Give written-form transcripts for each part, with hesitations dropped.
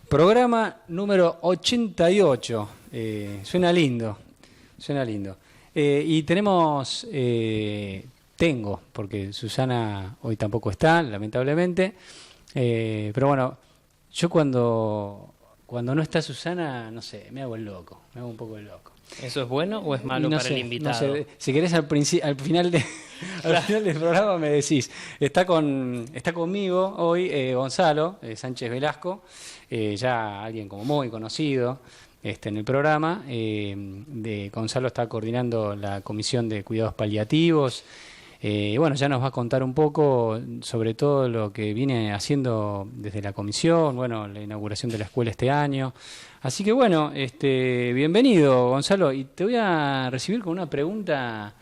Programa número 88. Suena lindo, suena lindo. Y tenemos, porque Susana hoy tampoco está, lamentablemente. Pero bueno, yo cuando no está Susana, no sé, me hago el loco, me hago un poco el loco. ¿Eso es bueno o es malo para el invitado? No sé, si querés al final del programa me decís. Está conmigo hoy Gonzalo Sánchez Velasco, ya alguien como muy conocido en el programa. Gonzalo está coordinando la Comisión de Cuidados Paliativos. Bueno, ya nos va a contar un poco sobre todo lo que viene haciendo desde la comisión, bueno, la inauguración de la escuela este año. Así que bueno, bienvenido Gonzalo, y te voy a recibir con una pregunta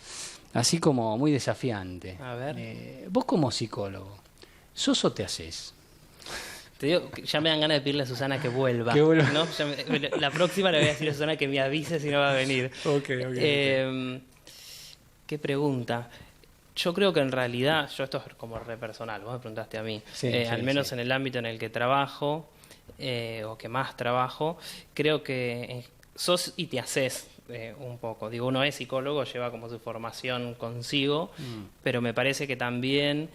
así como muy desafiante. A ver. Vos como psicólogo, ¿sos o te haces? Te digo, ya me dan ganas de pedirle a Susana que vuelva. Que vuelva. ¿No? La próxima le voy a decir a Susana que me avise si no va a venir. Okay. ¿Qué pregunta? Yo creo que en realidad, esto es como re personal, vos me preguntaste a mí, al menos en el ámbito en el que trabajo, o que más trabajo, creo que sos y te haces un poco. Digo, uno es psicólogo, lleva como su formación consigo, pero me parece que también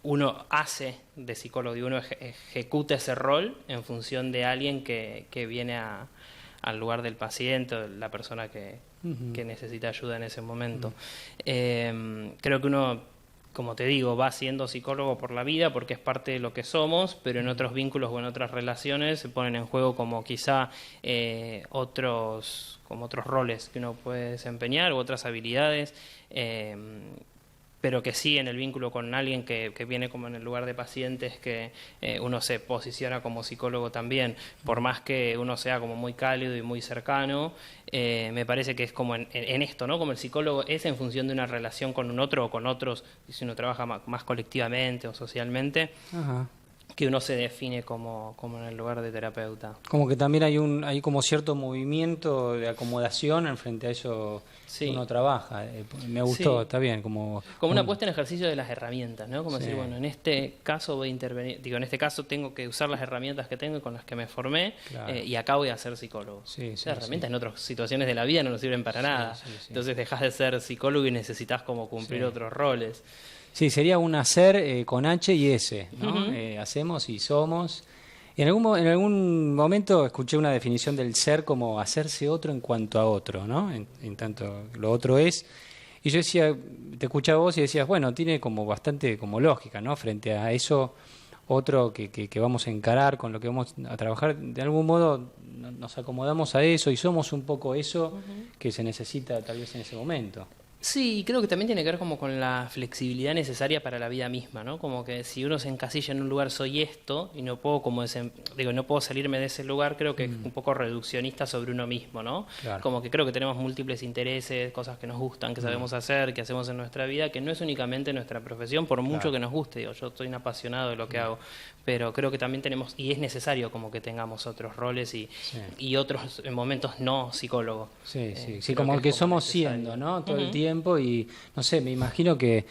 uno hace de psicólogo, digo, uno ejecuta ese rol en función de alguien que viene al lugar del paciente, la persona que necesita ayuda en ese momento. Creo que uno, como te digo, va siendo psicólogo por la vida porque es parte de lo que somos, pero en otros vínculos o en otras relaciones se ponen en juego como quizá otros roles que uno puede desempeñar u otras habilidades, pero que sí en el vínculo con alguien que viene como en el lugar de pacientes, que uno se posiciona como psicólogo también, por más que uno sea como muy cálido y muy cercano, me parece que es como en esto, ¿no? Como el psicólogo es en función de una relación con un otro o con otros, si uno trabaja más colectivamente o socialmente. Ajá. Que uno se define como en el lugar de terapeuta. Como que también hay como cierto movimiento de acomodación en frente a eso que uno trabaja. Me gustó, está bien. Como una puesta en ejercicio de las herramientas, ¿no? Como decir, bueno, en este caso voy a intervenir, en este caso tengo que usar las herramientas que tengo y con las que me formé, claro. Y acá voy a ser psicólogo. Las herramientas en otras situaciones de la vida no nos sirven para nada. Entonces dejás de ser psicólogo y necesitas como cumplir otros roles. Sí, sería un hacer con H y S, ¿no? Hacemos y somos. En algún momento escuché una definición del ser como hacerse otro en cuanto a otro, ¿no? En tanto lo otro es. Y yo decía, te escuchaba vos y decías, bueno, tiene como bastante como lógica, ¿no? Frente a eso otro que vamos a encarar, con lo que vamos a trabajar, de algún modo nos acomodamos a eso y somos un poco eso que se necesita tal vez en ese momento. Sí, creo que también tiene que ver como con la flexibilidad necesaria para la vida misma, ¿no? Como que si uno se encasilla en un lugar, soy esto, y no puedo no puedo salirme de ese lugar, creo que es un poco reduccionista sobre uno mismo, ¿no? Claro. Como que creo que tenemos múltiples intereses, cosas que nos gustan, que sabemos hacer, que hacemos en nuestra vida, que no es únicamente nuestra profesión, por mucho que nos guste. Digo, yo soy un apasionado de lo que hago, pero creo que también tenemos, y es necesario como que tengamos otros roles y otros momentos no psicólogo. Sí, como el que somos siendo, ¿no? Todo el tiempo. Y no sé, me imagino que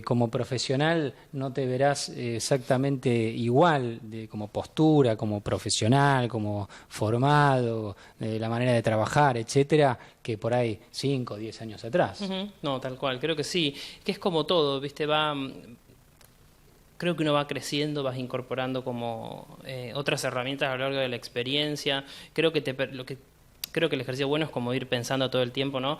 como profesional no te verás exactamente igual como postura, como profesional, como formado, la manera de trabajar, etcétera, que por ahí 5 o 10 años atrás. No, tal cual, creo que sí, que es como todo, ¿viste? Creo que uno va creciendo, vas incorporando como otras herramientas a lo largo de la experiencia. Creo que Creo que el ejercicio bueno es como ir pensando todo el tiempo, ¿no?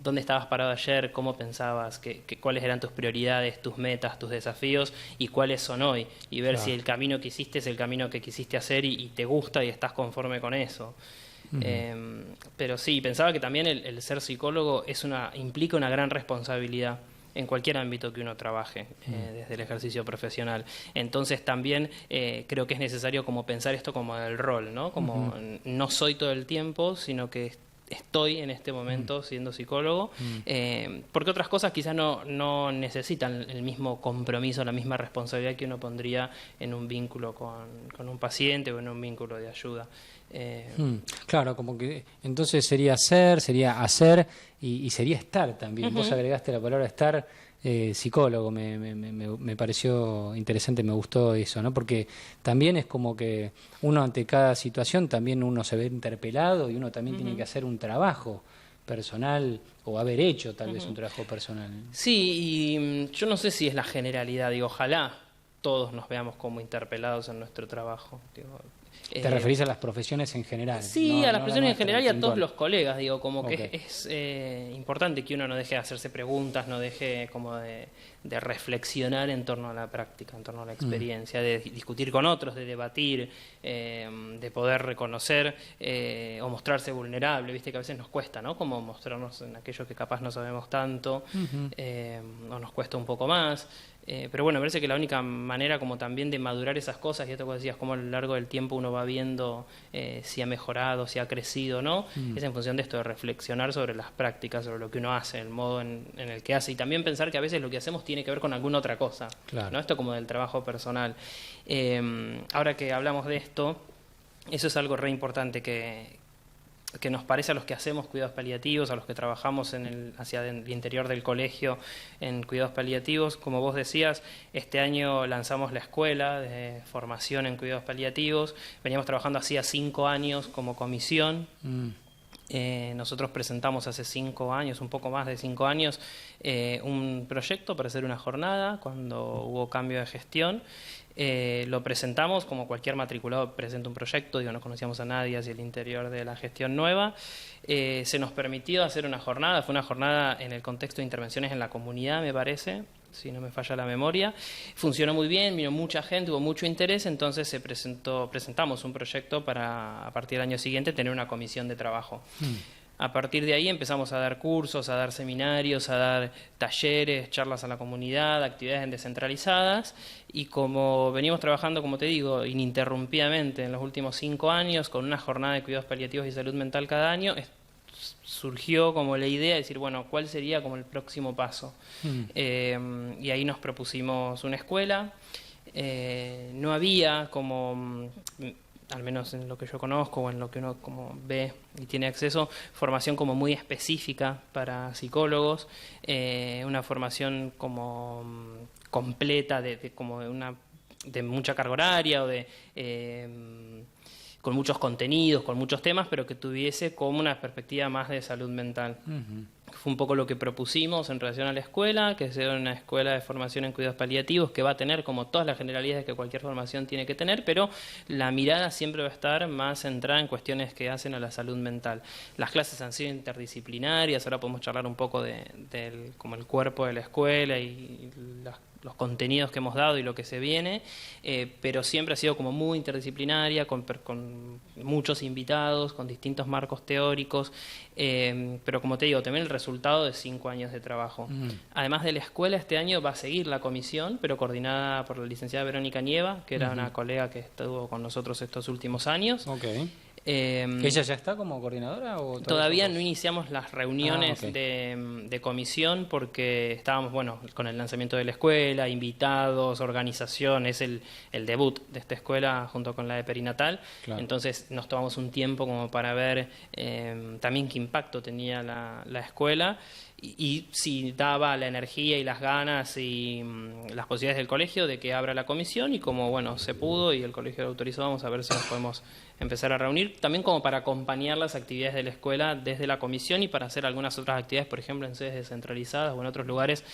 ¿Dónde estabas parado ayer? ¿Cómo pensabas? ¿Cuáles eran tus prioridades, tus metas, tus desafíos? ¿Y cuáles son hoy? Y ver si el camino que hiciste es el camino que quisiste hacer y te gusta y estás conforme con eso. Pero sí, pensaba que también el ser psicólogo implica una gran responsabilidad en cualquier ámbito que uno trabaje, desde el ejercicio profesional. Entonces también creo que es necesario como pensar esto como el rol, ¿no? Como no soy todo el tiempo, sino que estoy en este momento siendo psicólogo, porque otras cosas quizás no necesitan el mismo compromiso, la misma responsabilidad que uno pondría en un vínculo con un paciente o en un vínculo de ayuda. Claro, como que entonces sería ser, sería hacer y sería estar también. Vos agregaste la palabra estar psicólogo. Me pareció interesante, me gustó eso, ¿no? Porque también es como que uno ante cada situación también uno se ve interpelado y uno también tiene que hacer un trabajo personal o haber hecho tal vez un trabajo personal. Sí, y yo no sé si es la generalidad, digo, ojalá todos nos veamos como interpelados en nuestro trabajo. Digo, ¿Te referís a las profesiones en general? Sí, no, a las no profesiones en nuestra, general y a todos puntual. los colegas, digo, como Okay. que es importante que uno no deje de hacerse preguntas, no deje como de reflexionar en torno a la práctica, en torno a la experiencia, de discutir con otros, de debatir, de poder reconocer o mostrarse vulnerable, viste que a veces nos cuesta, ¿no? Como mostrarnos en aquello que capaz no sabemos tanto, o nos cuesta un poco más. Pero bueno, me parece que la única manera como también de madurar esas cosas, y esto que decías, cómo a lo largo del tiempo uno va viendo si ha mejorado, si ha crecido o no, es en función de esto, de reflexionar sobre las prácticas, sobre lo que uno hace, el modo en el que hace, y también pensar que a veces lo que hacemos tiene que ver con alguna otra cosa, Claro. ¿no? Esto como del trabajo personal. Ahora que hablamos de esto, eso es algo re importante que nos parece a los que hacemos cuidados paliativos, a los que trabajamos hacia el interior del colegio en cuidados paliativos. Como vos decías, este año lanzamos la escuela de formación en cuidados paliativos. Veníamos trabajando hacía 5 años como comisión. Nosotros presentamos hace 5 años, un poco más de 5 años, un proyecto para hacer una jornada cuando hubo cambio de gestión. Lo presentamos como cualquier matriculado presenta un proyecto, digo, no conocíamos a nadie hacia el interior de la gestión nueva. Se nos permitió hacer una jornada, fue una jornada en el contexto de intervenciones en la comunidad, me parece, si no me falla la memoria. Funcionó muy bien, vino mucha gente, hubo mucho interés, entonces presentamos un proyecto para, a partir del año siguiente, tener una comisión de trabajo. A partir de ahí empezamos a dar cursos, a dar seminarios, a dar talleres, charlas a la comunidad, actividades descentralizadas, y como venimos trabajando, como te digo, ininterrumpidamente en los últimos 5 años, con una jornada de cuidados paliativos y salud mental cada año, surgió como la idea de decir, bueno, ¿cuál sería como el próximo paso? Y ahí nos propusimos una escuela. No había como, al menos en lo que yo conozco o en lo que uno como ve y tiene acceso, formación como muy específica para psicólogos, una formación como completa de mucha carga horaria o con muchos contenidos, con muchos temas, pero que tuviese como una perspectiva más de salud mental. Fue un poco lo que propusimos en relación a la escuela, que sea una escuela de formación en cuidados paliativos que va a tener como todas las generalidades que cualquier formación tiene que tener, pero la mirada siempre va a estar más centrada en cuestiones que hacen a la salud mental. Las clases han sido interdisciplinarias, ahora podemos charlar un poco del como el cuerpo de la escuela y los contenidos que hemos dado y lo que se viene, pero siempre ha sido como muy interdisciplinaria, con muchos invitados, con distintos marcos teóricos, pero como te digo, también el resultado de 5 años de trabajo. Además de la escuela, este año va a seguir la comisión, pero coordinada por la licenciada Verónica Nieva, que era una colega que estuvo con nosotros estos últimos años. Okay. ¿Ella ya está como coordinadora? ¿O todavía no iniciamos las reuniones de comisión porque estábamos, bueno, con el lanzamiento de la escuela, invitados, organización, es el debut de esta escuela junto con la de perinatal. Claro. Entonces nos tomamos un tiempo como para ver también qué impacto tenía la escuela y si daba la energía y las ganas y las posibilidades del colegio de que abra la comisión, y como bueno se pudo y el colegio lo autorizó, vamos a ver si nos podemos empezar a reunir, también como para acompañar las actividades de la escuela desde la comisión y para hacer algunas otras actividades, por ejemplo en sedes descentralizadas o en otros lugares,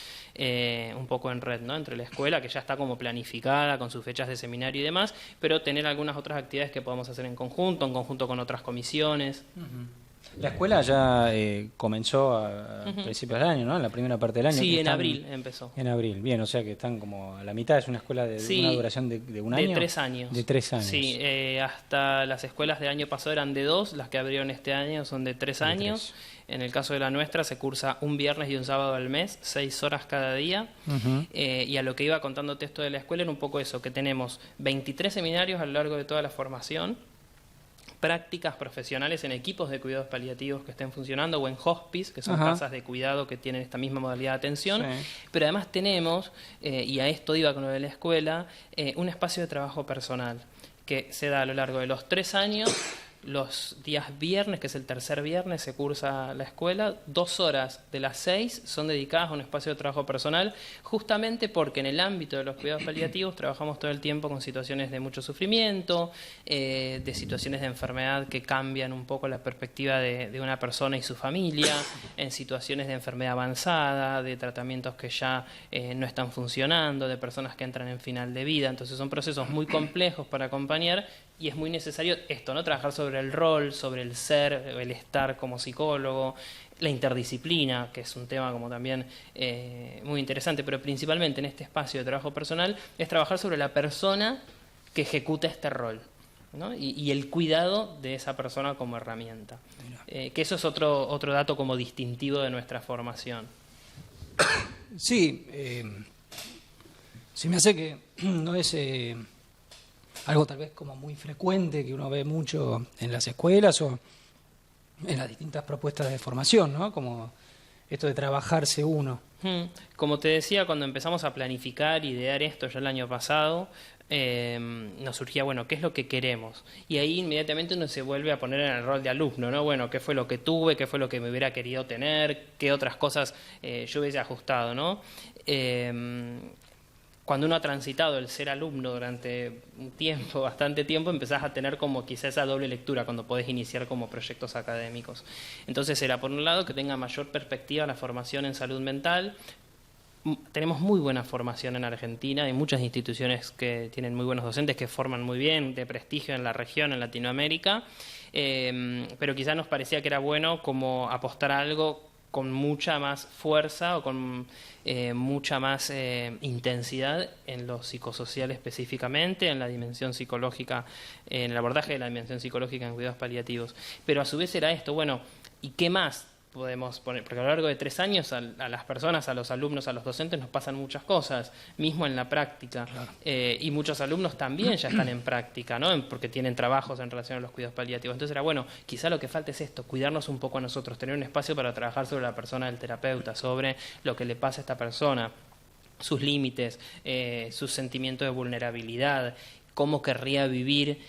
un poco en red, ¿no? Entre la escuela, que ya está como planificada con sus fechas de seminario y demás, pero tener algunas otras actividades que podamos hacer en conjunto con otras comisiones. La escuela ya comenzó a principios del año, ¿no? En la primera parte del año. Sí, en abril empezó. En abril, bien, o sea que están como a la mitad. Es una escuela de una duración de un año. De 3 años. De 3 años. Sí, hasta las escuelas del año pasado eran de 2, las que abrieron este año son de 3 años. En el caso de la nuestra se cursa un viernes y un sábado al mes, 6 horas cada día. Y a lo que iba contándote esto de la escuela era un poco eso, que tenemos 23 seminarios a lo largo de toda la formación, prácticas profesionales en equipos de cuidados paliativos que estén funcionando o en hospice, que son casas de cuidado que tienen esta misma modalidad de atención, pero además tenemos, y a esto iba con lo de la escuela, un espacio de trabajo personal que se da a lo largo de los 3 años los días viernes, que es el tercer viernes, se cursa la escuela, 2 horas de las 6 son dedicadas a un espacio de trabajo personal, justamente porque en el ámbito de los cuidados paliativos trabajamos todo el tiempo con situaciones de mucho sufrimiento, de situaciones de enfermedad que cambian un poco la perspectiva de una persona y su familia, en situaciones de enfermedad avanzada, de tratamientos que ya no están funcionando, de personas que entran en final de vida. Entonces son procesos muy complejos para acompañar y es muy necesario esto, ¿no? Trabajar sobre el rol, sobre el ser, el estar como psicólogo, la interdisciplina, que es un tema como también muy interesante, pero principalmente en este espacio de trabajo personal es trabajar sobre la persona que ejecuta este rol, ¿no? Y el cuidado de esa persona como herramienta. Que eso es otro dato como distintivo de nuestra formación. Sí, se me hace que no es algo tal vez como muy frecuente que uno ve mucho en las escuelas o en las distintas propuestas de formación, ¿no? Como esto de trabajarse uno. Como te decía, cuando empezamos a planificar, idear esto ya el año pasado, nos surgía, bueno, ¿qué es lo que queremos? Y ahí inmediatamente uno se vuelve a poner en el rol de alumno, ¿no? Bueno, ¿qué fue lo que tuve? ¿Qué fue lo que me hubiera querido tener? ¿Qué otras cosas yo hubiese ajustado, ¿no? Cuando uno ha transitado el ser alumno durante un tiempo, bastante tiempo, empezás a tener como quizá esa doble lectura cuando podés iniciar como proyectos académicos. Entonces era, por un lado, que tenga mayor perspectiva la formación en salud mental. Tenemos muy buena formación en Argentina, hay muchas instituciones que tienen muy buenos docentes que forman muy bien, de prestigio en la región, en Latinoamérica, pero quizás nos parecía que era bueno como apostar a algo con mucha más fuerza o con mucha más intensidad en lo psicosocial específicamente, en la dimensión psicológica, en el abordaje de la dimensión psicológica en cuidados paliativos. Pero a su vez era esto, bueno, ¿y qué más podemos poner? Porque a lo largo de 3 años a las personas, a los alumnos, a los docentes nos pasan muchas cosas, mismo en la práctica. Claro. Y muchos alumnos también ya están en práctica, ¿no? Porque tienen trabajos en relación a los cuidados paliativos. Entonces era, bueno, quizá lo que falta es esto, cuidarnos un poco a nosotros, tener un espacio para trabajar sobre la persona del terapeuta, sobre lo que le pasa a esta persona, sus límites, sus sentimientos de vulnerabilidad, cómo querría vivir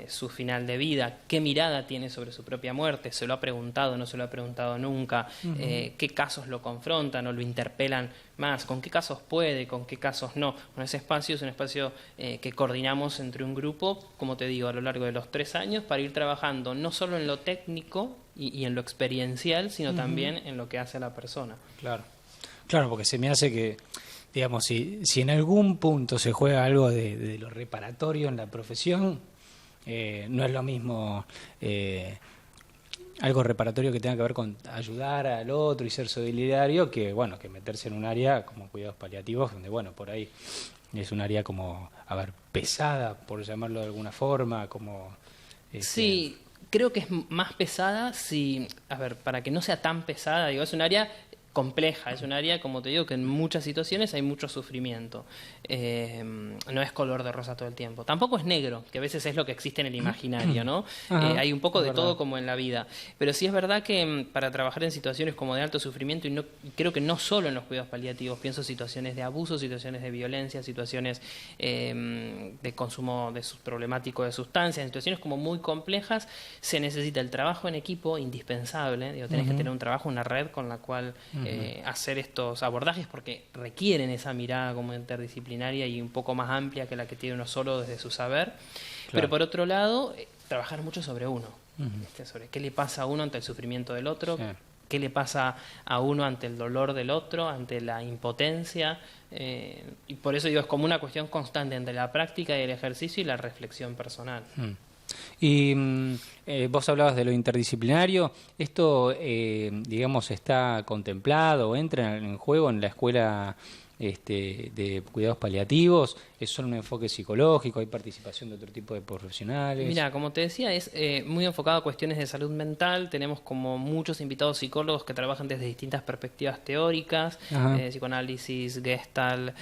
su final de vida, qué mirada tiene sobre su propia muerte, se lo ha preguntado, no se lo ha preguntado nunca, qué casos lo confrontan o lo interpelan más, con qué casos puede, con qué casos no. Bueno, ese espacio es un espacio que coordinamos entre un grupo, como te digo, a lo largo de los 3 años para ir trabajando no solo en lo técnico y en lo experiencial, sino también en lo que hace a la persona. Claro, porque se me hace que, digamos, si en algún punto se juega algo de lo reparatorio en la profesión, no es lo mismo algo reparatorio que tenga que ver con ayudar al otro y ser solidario que, bueno, que meterse en un área como cuidados paliativos, donde, bueno, por ahí es un área como, a ver, pesada, por llamarlo de alguna forma, como... Sí, creo que es más pesada a ver, para que no sea tan pesada, digo, es un área compleja, es un área, como te digo, que en muchas situaciones hay mucho sufrimiento. No es color de rosa todo el tiempo. Tampoco es negro, que a veces es lo que existe en el imaginario, ¿no? Hay un poco de todo como en la vida. Pero sí es verdad que para trabajar en situaciones como de alto sufrimiento, y creo que no solo en los cuidados paliativos, pienso situaciones de abuso, situaciones de violencia, situaciones de consumo problemático de sustancias, situaciones como muy complejas, se necesita el trabajo en equipo indispensable. Digo, tenés que tener un trabajo, una red con la cual hacer estos abordajes porque requieren esa mirada como interdisciplinaria y un poco más amplia que la que tiene uno solo desde su saber. Claro. Pero por otro lado, trabajar mucho sobre uno, sobre qué le pasa a uno ante el sufrimiento del otro, qué le pasa a uno ante el dolor del otro, ante la impotencia, y por eso digo, es como una cuestión constante entre la práctica y el ejercicio y la reflexión personal. Y vos hablabas de lo interdisciplinario. ¿Esto, digamos, está contemplado o entra en juego en la escuela de cuidados paliativos? ¿Es solo un enfoque psicológico? ¿Hay participación de otro tipo de profesionales? Mira, como te decía, es muy enfocado a cuestiones de salud mental. Tenemos como muchos invitados psicólogos que trabajan desde distintas perspectivas teóricas, psicoanálisis, gestalt,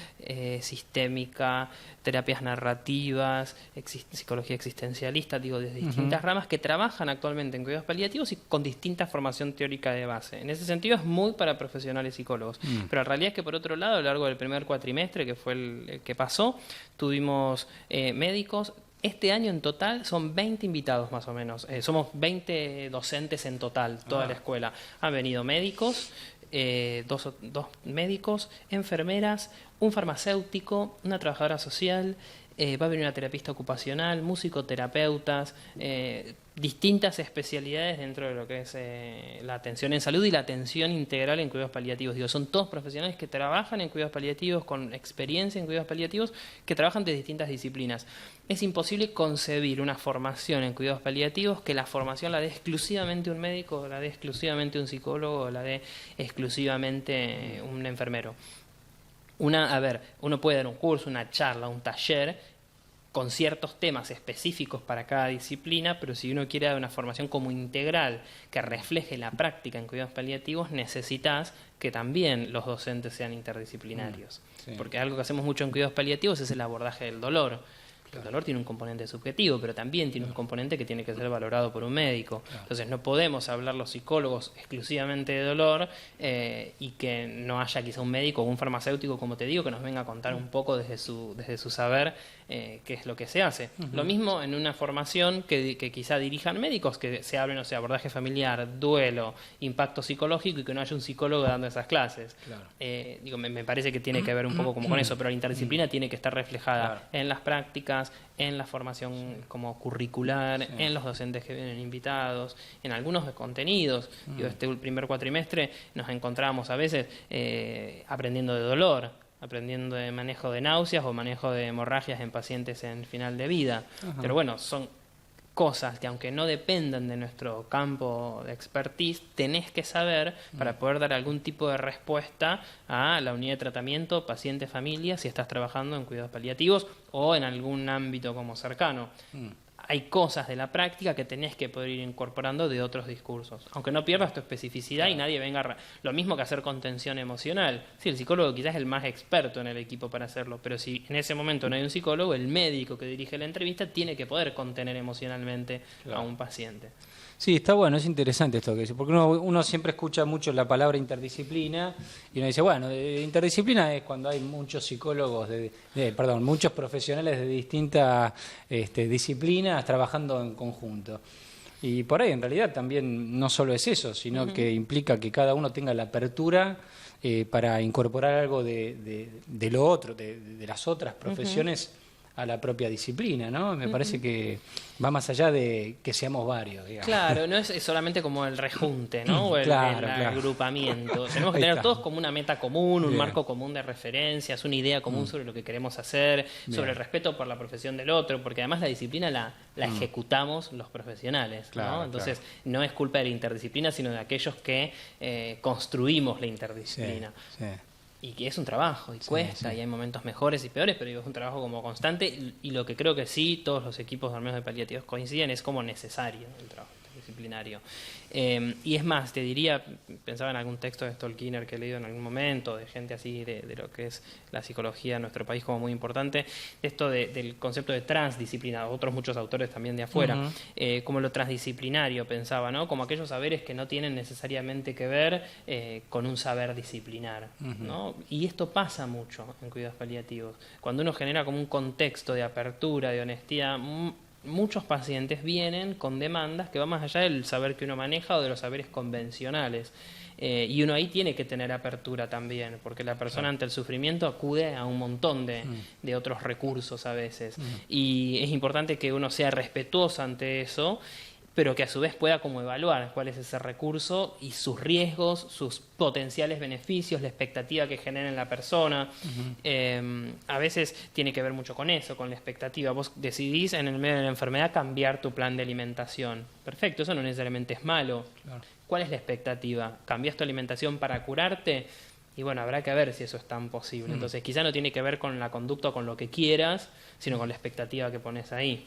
sistémica, terapias narrativas, psicología existencialista, digo, desde distintas ramas que trabajan actualmente en cuidados paliativos y con distinta formación teórica de base. En ese sentido es muy para profesionales psicólogos. Pero la realidad es que por otro lado, a lo largo del primer cuatrimestre, que fue el que pasó, tuvimos médicos, Este año en total son 20 invitados más o menos. Somos 20 docentes en total, toda la escuela. Han venido médicos, dos médicos, enfermeras, un farmacéutico, una trabajadora social, va a venir una terapista ocupacional, musicoterapeutas, distintas especialidades dentro de lo que es la atención en salud y la atención integral en cuidados paliativos. Digo, son todos profesionales que trabajan en cuidados paliativos, con experiencia en cuidados paliativos, que trabajan de distintas disciplinas. Es imposible concebir una formación en cuidados paliativos que la formación la dé exclusivamente un médico, o la dé exclusivamente un psicólogo, o la dé exclusivamente un enfermero. Uno puede dar un curso, una charla, un taller con ciertos temas específicos para cada disciplina, pero si uno quiere dar una formación como integral que refleje la práctica en cuidados paliativos, necesitas que también los docentes sean interdisciplinarios. Sí. Porque algo que hacemos mucho en cuidados paliativos es el abordaje del dolor. El dolor tiene un componente subjetivo, pero también tiene un componente que tiene que ser valorado por un médico. Entonces no podemos hablar los psicólogos exclusivamente de dolor y que no haya quizá un médico o un farmacéutico, como te digo, que nos venga a contar un poco desde su saber qué es lo que se hace. Lo mismo en una formación que quizá dirijan médicos, que se hablen, o sea, abordaje familiar, duelo, impacto psicológico, y que no haya un psicólogo dando esas clases. Me parece que tiene que ver un poco como con eso, pero la interdisciplina tiene que estar reflejada en las prácticas, en la formación como curricular, en los docentes que vienen invitados, en algunos contenidos. Este primer cuatrimestre nos encontramos a veces aprendiendo de dolor, aprendiendo de manejo de náuseas o manejo de hemorragias en pacientes en final de vida. Pero bueno, son cosas que aunque no dependan de nuestro campo de expertise, tenés que saber para poder dar algún tipo de respuesta a la unidad de tratamiento, paciente, familia, si estás trabajando en cuidados paliativos o en algún ámbito como cercano. Hay cosas de la práctica que tenés que poder ir incorporando de otros discursos, aunque no pierdas tu especificidad y nadie venga lo mismo que hacer contención emocional. Sí, el psicólogo quizás es el más experto en el equipo para hacerlo, pero si en ese momento no hay un psicólogo, el médico que dirige la entrevista tiene que poder contener emocionalmente a un paciente. Sí, está bueno, es interesante esto que dice, porque uno siempre escucha mucho la palabra interdisciplina y uno dice, bueno, interdisciplina es cuando hay muchos psicólogos, muchos profesionales de distintas disciplinas trabajando en conjunto. Y por ahí en realidad también no solo es eso, sino que implica que cada uno tenga la apertura para incorporar algo de lo otro, de las otras profesiones a la propia disciplina, ¿no? Me parece que va más allá de que seamos varios, digamos. Claro, no es solamente como el rejunte, ¿no? O el agrupamiento. Tenemos que tener todos como una meta común, un marco común de referencias, una idea común sobre lo que queremos hacer, sobre el respeto por la profesión del otro, porque además la disciplina la ejecutamos los profesionales, ¿no? Entonces, no es culpa de la interdisciplina, sino de aquellos que construimos la interdisciplina. Sí. Y que es un trabajo, y cuesta, y hay momentos mejores y peores, pero es un trabajo como constante, y lo que creo que sí todos los equipos, al menos de paliativos, coinciden es como necesario el trabajo disciplinario. Y es más, te diría, pensaba en algún texto de Stolkiner que he leído en algún momento, de gente así de lo que es la psicología en nuestro país como muy importante, esto del concepto de transdisciplina, otros muchos autores también de afuera, como lo transdisciplinario pensaba, ¿no? Como aquellos saberes que no tienen necesariamente que ver con un saber disciplinar, ¿no? Y esto pasa mucho en cuidados paliativos. Cuando uno genera como un contexto de apertura, de honestidad, muchos pacientes vienen con demandas que van más allá del saber que uno maneja o de los saberes convencionales. Y uno ahí tiene que tener apertura también, porque la persona ante el sufrimiento acude a un montón de otros recursos a veces. Y es importante que uno sea respetuoso ante eso, pero que a su vez pueda como evaluar cuál es ese recurso y sus riesgos, sus potenciales beneficios, la expectativa que genera en la persona. A veces tiene que ver mucho con eso, con la expectativa. Vos decidís en el medio de la enfermedad cambiar tu plan de alimentación. Perfecto, eso no necesariamente es malo. Claro. ¿Cuál es la expectativa? ¿Cambiás tu alimentación para curarte? Y bueno, habrá que ver si eso es tan posible. Entonces quizá no tiene que ver con la conducta o con lo que quieras, sino con la expectativa que pones ahí.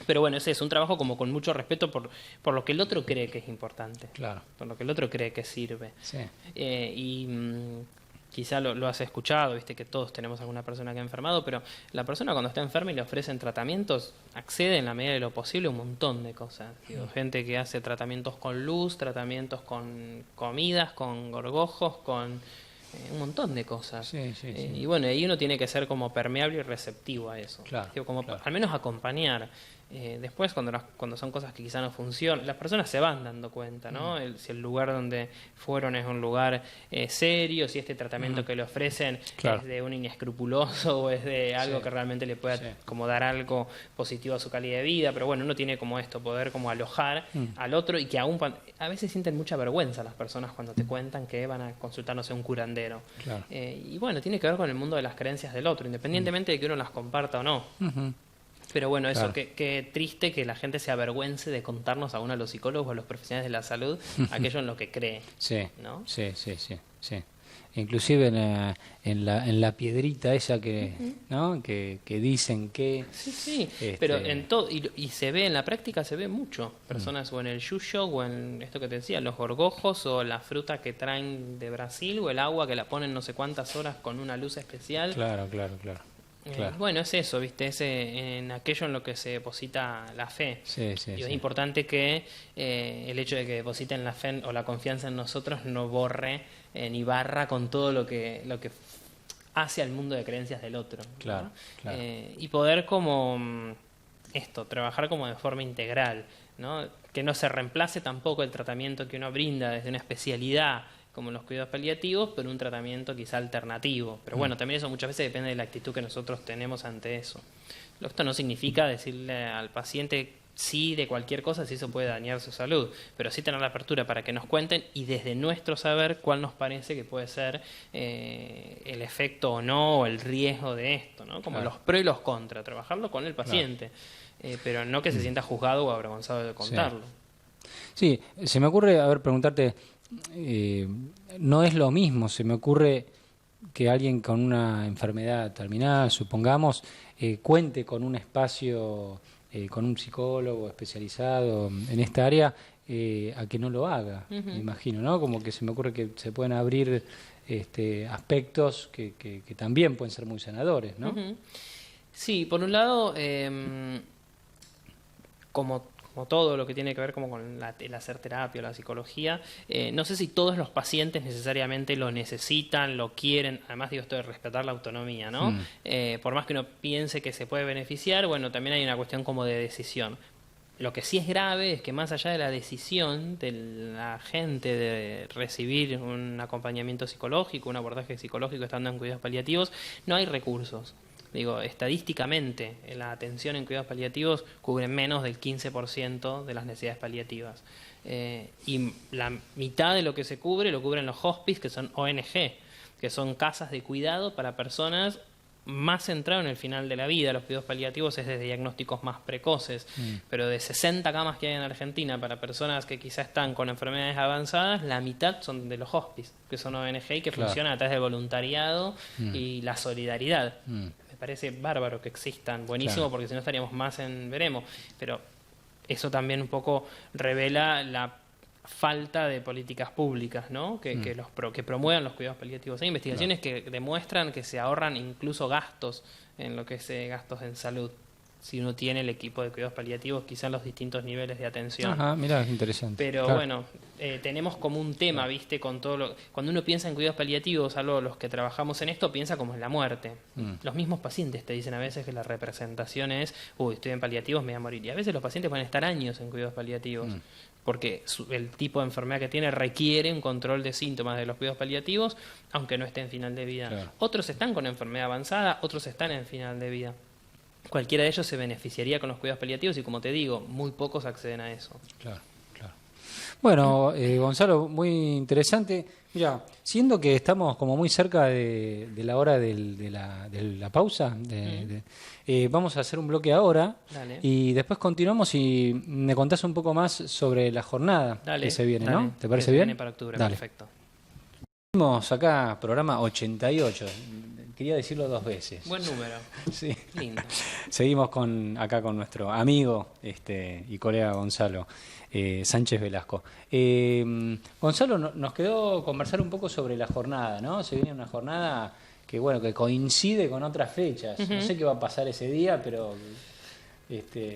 Pero bueno, ese es un trabajo como con mucho respeto por lo que el otro cree que es importante, por lo que el otro cree que sirve. Quizá lo has escuchado, viste que todos tenemos alguna persona que ha enfermado, pero la persona cuando está enferma y le ofrecen tratamientos, accede en la medida de lo posible a un montón de cosas. Digo, gente que hace tratamientos con luz, tratamientos con comidas, con gorgojos, con un montón de cosas. Sí, sí, sí. Y bueno, ahí uno tiene que ser como permeable y receptivo a eso. Claro, Digo, como claro. al menos acompañar. Después, cuando son cosas que quizá no funcionan, las personas se van dando cuenta, ¿no? Si el lugar donde fueron es un lugar serio, si este tratamiento que le ofrecen Claro. es de un inescrupuloso o es de algo Sí. que realmente le pueda Sí. como dar algo positivo a su calidad de vida. Pero bueno, uno tiene como esto, poder como alojar al otro y que aún a veces sienten mucha vergüenza las personas cuando te cuentan que van a consultar, no sé, un curandero. Claro. Y bueno, tiene que ver con el mundo de las creencias del otro, independientemente de que uno las comparta o no. Ujú. Pero bueno, eso, Claro. qué triste que la gente se avergüence de contarnos a uno, a los psicólogos o a los profesionales de la salud, aquello en lo que cree. Sí, ¿No? sí, sí, sí, sí. Inclusive en la piedrita esa que, ¿no? que dicen que... Sí, sí, Este- pero en todo, y se ve, en la práctica se ve mucho. Personas o en el yuyo, o en esto que te decía, los gorgojos, o la fruta que traen de Brasil, o el agua que la ponen no sé cuántas horas con una luz especial. Claro, claro, claro. Claro. Bueno, es eso, ¿viste? En aquello en lo que se deposita la fe. Sí, sí, Y sí. es importante que el hecho de que depositen la fe o la confianza en nosotros no borre ni barra con todo lo que hace al mundo de creencias del otro, ¿no? Claro, claro. Y poder como trabajar como de forma integral, ¿no? Que no se reemplace tampoco el tratamiento que uno brinda desde una especialidad como los cuidados paliativos, pero un tratamiento quizá alternativo. Pero bueno, también eso muchas veces depende de la actitud que nosotros tenemos ante eso. Esto no significa decirle al paciente sí de cualquier cosa si eso puede dañar su salud, pero sí tener la apertura para que nos cuenten y desde nuestro saber cuál nos parece que puede ser el efecto o no, o el riesgo de esto, ¿no? Como Claro. los pros y los contras, trabajarlo con el paciente, pero no que se sienta juzgado o avergonzado de contarlo. Sí, se me ocurre, a ver, preguntarte, no es lo mismo, se me ocurre que alguien con una enfermedad terminal, supongamos, cuente con un espacio, con un psicólogo especializado en esta área, a que no lo haga, me imagino, ¿no? Como que se me ocurre que se pueden abrir aspectos que también pueden ser muy sanadores, ¿no? Ujú. Sí, por un lado, como todo lo que tiene que ver como con el hacer terapia o la psicología, no sé si todos los pacientes necesariamente lo necesitan, lo quieren, además digo esto de respetar la autonomía, ¿no? Por más que uno piense que se puede beneficiar, bueno, también hay una cuestión como de decisión. Lo que sí es grave es que más allá de la decisión de la gente de recibir un acompañamiento psicológico, un abordaje psicológico estando en cuidados paliativos, no hay recursos. Digo, estadísticamente, la atención en cuidados paliativos cubre menos del 15% de las necesidades paliativas. Y la mitad de lo que se cubre lo cubren los hospice, que son ONG, que son casas de cuidado para personas más centrado en el final de la vida. Los cuidados paliativos es desde diagnósticos más precoces, pero de 60 camas que hay en Argentina para personas que quizá están con enfermedades avanzadas, la mitad son de los hospice, que son ONG y que Claro. funcionan a través del voluntariado y la solidaridad. Mm. Me parece bárbaro que existan, buenísimo, Claro. porque si no estaríamos más en veremos, pero eso también un poco revela la falta de políticas públicas, ¿no? Que promuevan los cuidados paliativos. Hay investigaciones que demuestran que se ahorran incluso gastos en lo que es gastos en salud, si uno tiene el equipo de cuidados paliativos, quizá en los distintos niveles de atención. Ajá, mira, es interesante. Pero Claro. bueno, tenemos como un tema, ¿viste? Con todo cuando uno piensa en cuidados paliativos, algo los que trabajamos en esto, piensa como en la muerte. Los mismos pacientes te dicen a veces que la representación es, uy, estoy en paliativos, me voy a morir. Y a veces los pacientes van a estar años en cuidados paliativos, porque el tipo de enfermedad que tiene requiere un control de síntomas de los cuidados paliativos, aunque no esté en final de vida. Claro. Otros están con enfermedad avanzada, otros están en final de vida. Cualquiera de ellos se beneficiaría con los cuidados paliativos y, como te digo, muy pocos acceden a eso. Claro, claro. Bueno, Gonzalo, muy interesante. Mira, siendo que estamos como muy cerca de la hora de la pausa, vamos a hacer un bloque ahora. Dale. Y después continuamos y me contás un poco más sobre la jornada Dale, que se viene, dale, ¿no? ¿Te que parece se bien? viene para octubre, Dale. perfecto. Seguimos acá, programa 88. Quería decirlo 2 veces. Buen número, Sí. lindo. Seguimos acá con nuestro amigo y colega Gonzalo Sánchez Velasco. Gonzalo, nos quedó conversar un poco sobre la jornada, ¿no? Se viene una jornada que coincide con otras fechas. No sé qué va a pasar ese día, pero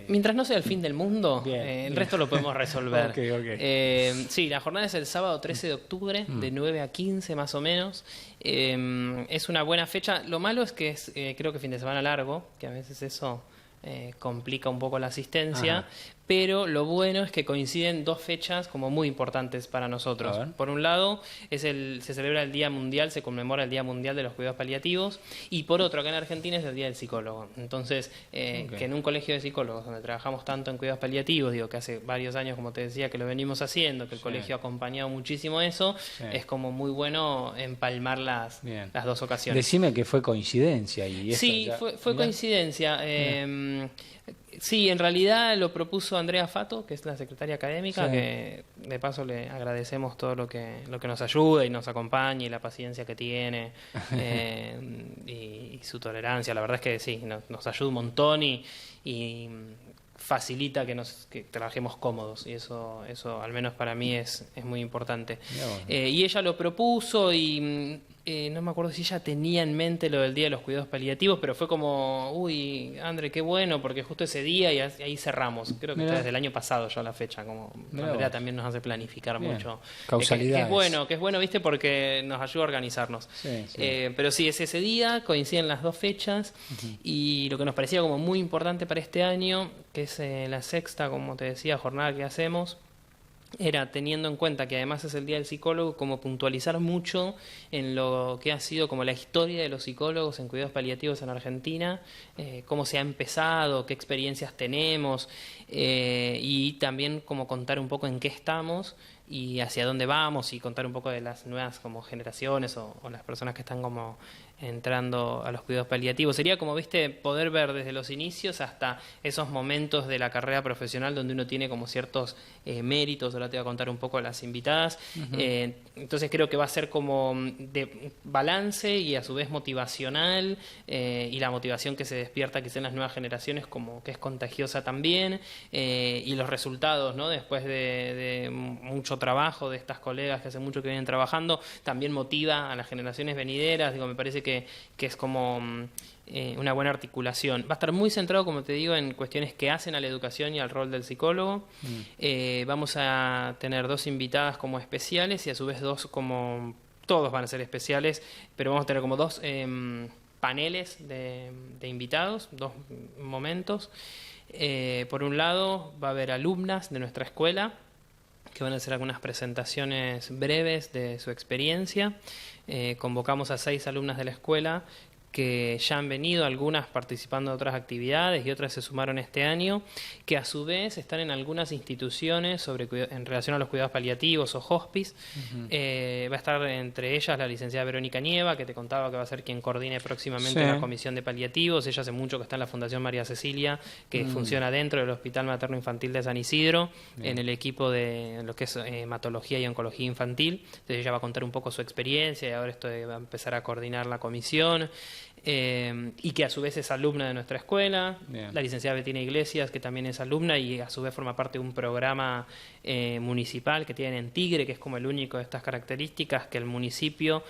Mientras no sea el fin del mundo, el resto lo podemos resolver. Okay. Sí, la jornada es el sábado 13 de octubre, de 9 a 15 más o menos. Es una buena fecha. Lo malo es que es, creo que fin de semana largo, que a veces eso complica un poco la asistencia. Ajá. Pero lo bueno es que coinciden dos fechas como muy importantes para nosotros. Por un lado, se celebra el Día Mundial, se conmemora el Día Mundial de los Cuidados Paliativos, y por otro, acá en Argentina, es el Día del Psicólogo. Entonces, que en un colegio de psicólogos, donde trabajamos tanto en cuidados paliativos, digo que hace varios años, como te decía, que lo venimos haciendo, que el colegio ha acompañado muchísimo eso, es como muy bueno empalmar las dos ocasiones. Decime que fue coincidencia. Sí, fue coincidencia. Sí, en realidad lo propuso Andrea Fato, que es la secretaria académica, que de paso le agradecemos todo lo que nos ayuda y nos acompaña y la paciencia que tiene y su tolerancia. La verdad es que sí, nos ayuda un montón y facilita que trabajemos cómodos, y eso al menos para mí es muy importante. Y ella lo propuso y no me acuerdo si ella tenía en mente lo del Día de los Cuidados Paliativos, pero fue como, uy, André, qué bueno, porque justo ese día y ahí cerramos. Creo que está desde el año pasado ya la fecha, como Andrea también nos hace planificar mucho. Causalidades. Que es bueno, ¿viste? Porque nos ayuda a organizarnos. Pero sí, es ese día, coinciden las dos fechas, y lo que nos parecía como muy importante para este año, que es la sexta, como te decía, jornada que hacemos, era, teniendo en cuenta que además es el Día del Psicólogo, como puntualizar mucho en lo que ha sido como la historia de los psicólogos en cuidados paliativos en Argentina, cómo se ha empezado, qué experiencias tenemos, y también como contar un poco en qué estamos y hacia dónde vamos, y contar un poco de las nuevas como generaciones o las personas que están como entrando a los cuidados paliativos. Sería como, viste, poder ver desde los inicios hasta esos momentos de la carrera profesional donde uno tiene como ciertos méritos. Ahora te voy a contar un poco a las invitadas. Entonces creo que va a ser como de balance y a su vez motivacional, y la motivación que se despierta quizá en las nuevas generaciones como que es contagiosa también, y los resultados, ¿no? Después de mucho trabajo de estas colegas que hace mucho que vienen trabajando, también motiva a las generaciones venideras. Digo, me parece que es como una buena articulación. Va a estar muy centrado, como te digo, en cuestiones que hacen a la educación y al rol del psicólogo. Vamos a tener dos invitadas como especiales y a su vez dos como... Todos van a ser especiales, pero vamos a tener como dos paneles de invitados, dos momentos. Por un lado va a haber alumnas de nuestra escuela que van a hacer algunas presentaciones breves de su experiencia. Convocamos a 6 alumnas de la escuela que ya han venido, algunas participando de otras actividades y otras se sumaron este año, que a su vez están en algunas instituciones en relación a los cuidados paliativos o hospice. Va a estar entre ellas la licenciada Verónica Nieva, que te contaba que va a ser quien coordine próximamente la comisión de paliativos. Ella hace mucho que está en la Fundación María Cecilia, que funciona dentro del Hospital Materno Infantil de San Isidro, en el equipo de lo que es hematología y oncología infantil. Entonces ella va a contar un poco su experiencia y ahora esto va a empezar a coordinar la comisión. Y que a su vez es alumna de nuestra escuela. La licenciada Betina Iglesias, que también es alumna y a su vez forma parte de un programa municipal que tienen en Tigre, que es como el único de estas características que el municipio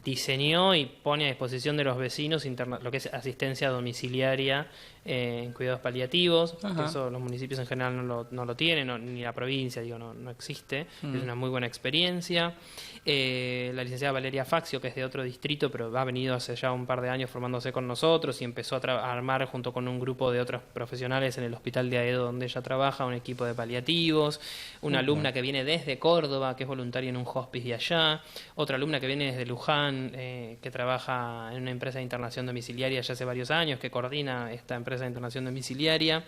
diseñó y pone a disposición de los vecinos lo que es asistencia domiciliaria en cuidados paliativos. Eso los municipios en general no lo tienen, ni la provincia, digo, no existe. Es una muy buena experiencia. La licenciada Valeria Faxio, que es de otro distrito, pero ha venido hace ya un par de años formándose con nosotros y empezó a armar junto con un grupo de otros profesionales en el Hospital de Aedo, donde ella trabaja, un equipo de paliativos. Una alumna que viene desde Córdoba, que es voluntaria en un hospice de allá. Otra alumna que viene desde Luján, que trabaja en una empresa de internación domiciliaria ya hace varios años, que coordina esta empresa de internación domiciliaria.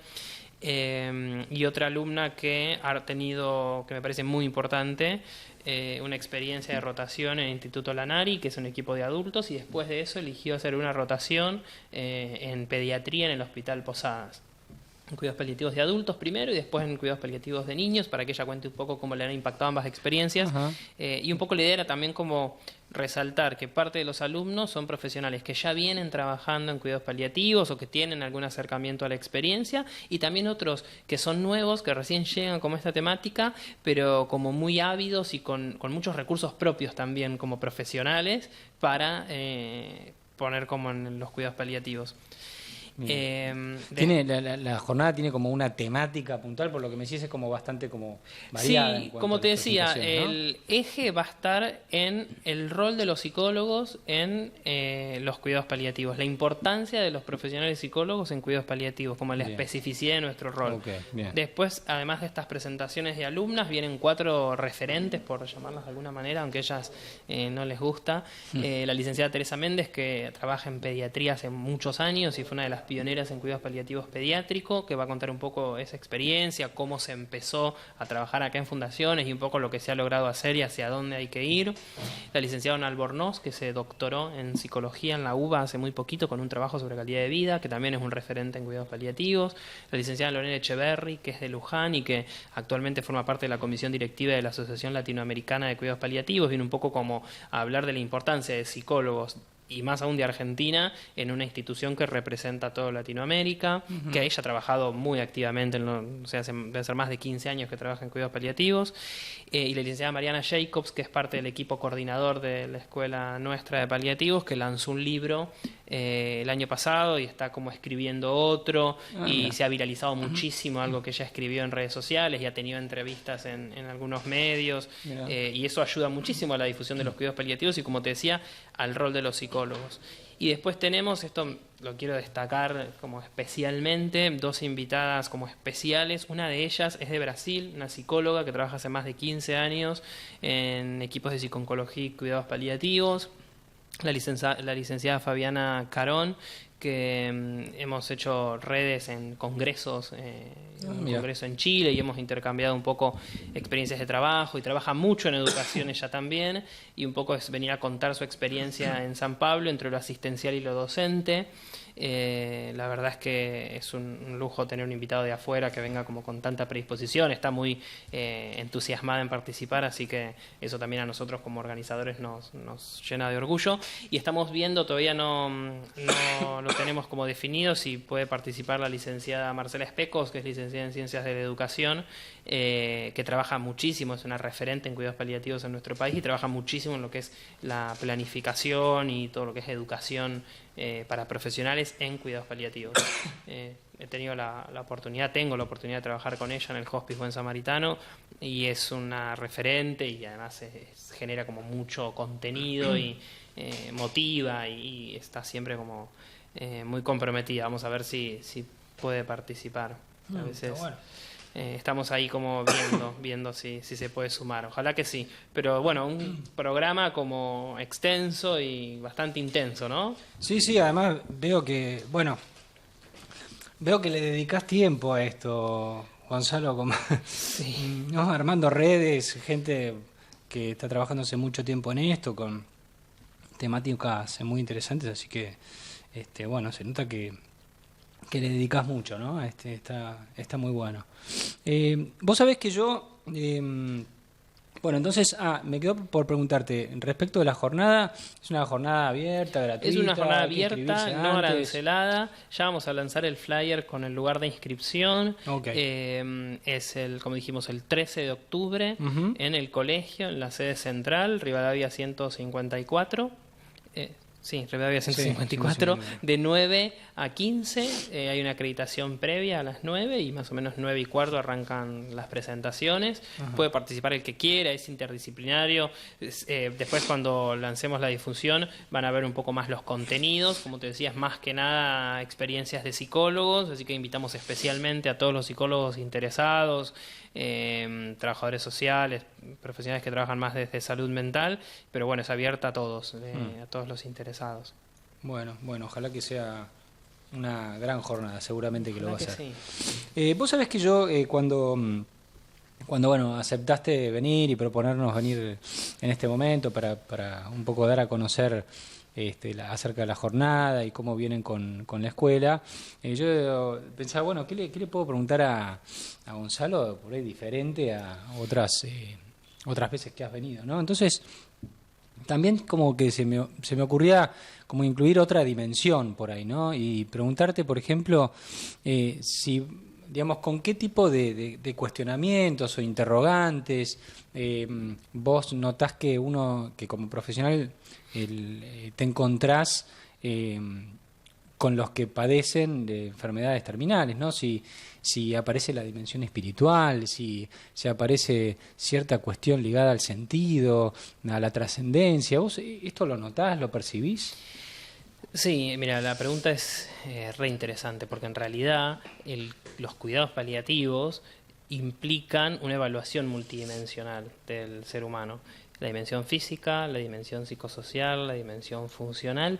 Y otra alumna que ha tenido, que me parece muy importante, una experiencia de rotación en el Instituto Lanari, que es un equipo de adultos, y después de eso eligió hacer una rotación en pediatría en el Hospital Posadas. En cuidados paliativos de adultos primero y después en cuidados paliativos de niños, para que ella cuente un poco cómo le han impactado ambas experiencias. Y un poco la idea era también como resaltar que parte de los alumnos son profesionales que ya vienen trabajando en cuidados paliativos o que tienen algún acercamiento a la experiencia, y también otros que son nuevos, que recién llegan como esta temática, pero como muy ávidos y con muchos recursos propios también como profesionales para poner como en los cuidados paliativos. Tiene la jornada tiene como una temática puntual, por lo que me decís es como bastante como variada. Sí, como te decía, el eje va a estar en el rol de los psicólogos en los cuidados paliativos, la importancia de los profesionales psicólogos en cuidados paliativos, como la especificidad de nuestro rol. Después, además de estas presentaciones de alumnas, vienen 4 referentes, por llamarlas de alguna manera, aunque a ellas no les gusta. La licenciada Teresa Méndez, que trabaja en pediatría hace muchos años y fue una de las pioneras en cuidados paliativos pediátricos, que va a contar un poco esa experiencia, cómo se empezó a trabajar acá en fundaciones y un poco lo que se ha logrado hacer y hacia dónde hay que ir. La licenciada Ana Albornoz, que se doctoró en psicología en la UBA hace muy poquito con un trabajo sobre calidad de vida, que también es un referente en cuidados paliativos. La licenciada Lorena Echeverry, que es de Luján y que actualmente forma parte de la comisión directiva de la Asociación Latinoamericana de Cuidados Paliativos, viene un poco como a hablar de la importancia de psicólogos y más aún de Argentina, en una institución que representa a toda Latinoamérica, que ella ha trabajado muy activamente, debe ser más de 15 años que trabaja en cuidados paliativos, y la licenciada Mariana Jacobs, que es parte del equipo coordinador de la Escuela Nuestra de Paliativos, que lanzó un libro el año pasado y está como escribiendo otro, y se ha viralizado muchísimo algo que ella escribió en redes sociales y ha tenido entrevistas en algunos medios, y eso ayuda muchísimo a la difusión de los cuidados paliativos y, como te decía, al rol de los psicólogos. Y después tenemos, esto lo quiero destacar como especialmente, 2 invitadas como especiales. Una de ellas es de Brasil, una psicóloga que trabaja hace más de 15 años en equipos de psiconcología y cuidados paliativos. La licenciada Fabiana Carón, que hemos hecho redes en congresos, un congreso en Chile, y hemos intercambiado un poco experiencias de trabajo, y trabaja mucho en educación ella también, y un poco es venir a contar su experiencia en San Pablo entre lo asistencial y lo docente. La verdad es que es un lujo tener un invitado de afuera que venga como con tanta predisposición, está muy entusiasmada en participar, así que eso también a nosotros como organizadores nos llena de orgullo. Y estamos viendo, todavía no lo tenemos como definido, si puede participar la licenciada Marcela Especos, que es licenciada en Ciencias de la Educación, que trabaja muchísimo, es una referente en cuidados paliativos en nuestro país y trabaja muchísimo en lo que es la planificación y todo lo que es educación para profesionales en cuidados paliativos. He tenido tengo la oportunidad de trabajar con ella en el Hospice Buen Samaritano, y es una referente, y además genera como mucho contenido y motiva, y está siempre como muy comprometida. Vamos a ver si puede participar. A veces estamos ahí como viendo si se puede sumar. Ojalá que sí. Pero bueno, un programa como extenso y bastante intenso, ¿no? Sí, además veo que le dedicás tiempo a esto, Gonzalo, como ¿no? Armando redes, gente que está trabajando hace mucho tiempo en esto, con temáticas muy interesantes, así que se nota que le dedicás mucho, ¿no? Está muy bueno. Vos sabés que yo entonces me quedo por preguntarte respecto de la jornada. ¿Es una jornada abierta, gratuita? Es una jornada abierta, no arancelada. Ya vamos a lanzar el flyer con el lugar de inscripción. Es como dijimos, el 13 de octubre en el colegio, en la sede central, Rivadavia 154. Sí, Rivadavia 154, de 9 a 15, hay una acreditación previa a las 9 y más o menos 9 y cuarto arrancan las presentaciones. Puede participar el que quiera, es interdisciplinario. Después, cuando lancemos la difusión, van a ver un poco más los contenidos. Como te decía, es más que nada experiencias de psicólogos, así que invitamos especialmente a todos los psicólogos interesados, trabajadores sociales, profesionales que trabajan más desde salud mental, pero bueno, es abierta a todos los interesados. Bueno, ojalá que sea una gran jornada, seguramente que lo va a ser. Sí. Vos sabés que yo cuando aceptaste venir y proponernos venir en este momento para un poco dar a conocer acerca de la jornada y cómo vienen con la escuela, yo pensaba, ¿qué le puedo preguntar a Gonzalo por ahí diferente a otras veces que has venido, ¿no? Entonces, también como que se me ocurría como incluir otra dimensión por ahí, ¿no? Y preguntarte, por ejemplo, si, digamos, con qué tipo de cuestionamientos o interrogantes vos notás que como profesional te encontrás con los que padecen de enfermedades terminales, ¿no? Si aparece la dimensión espiritual, si aparece cierta cuestión ligada al sentido, a la trascendencia. ¿Vos esto lo notás, lo percibís? Sí, mira, la pregunta es re interesante, porque en realidad los cuidados paliativos implican una evaluación multidimensional del ser humano. La dimensión física, la dimensión psicosocial, la dimensión funcional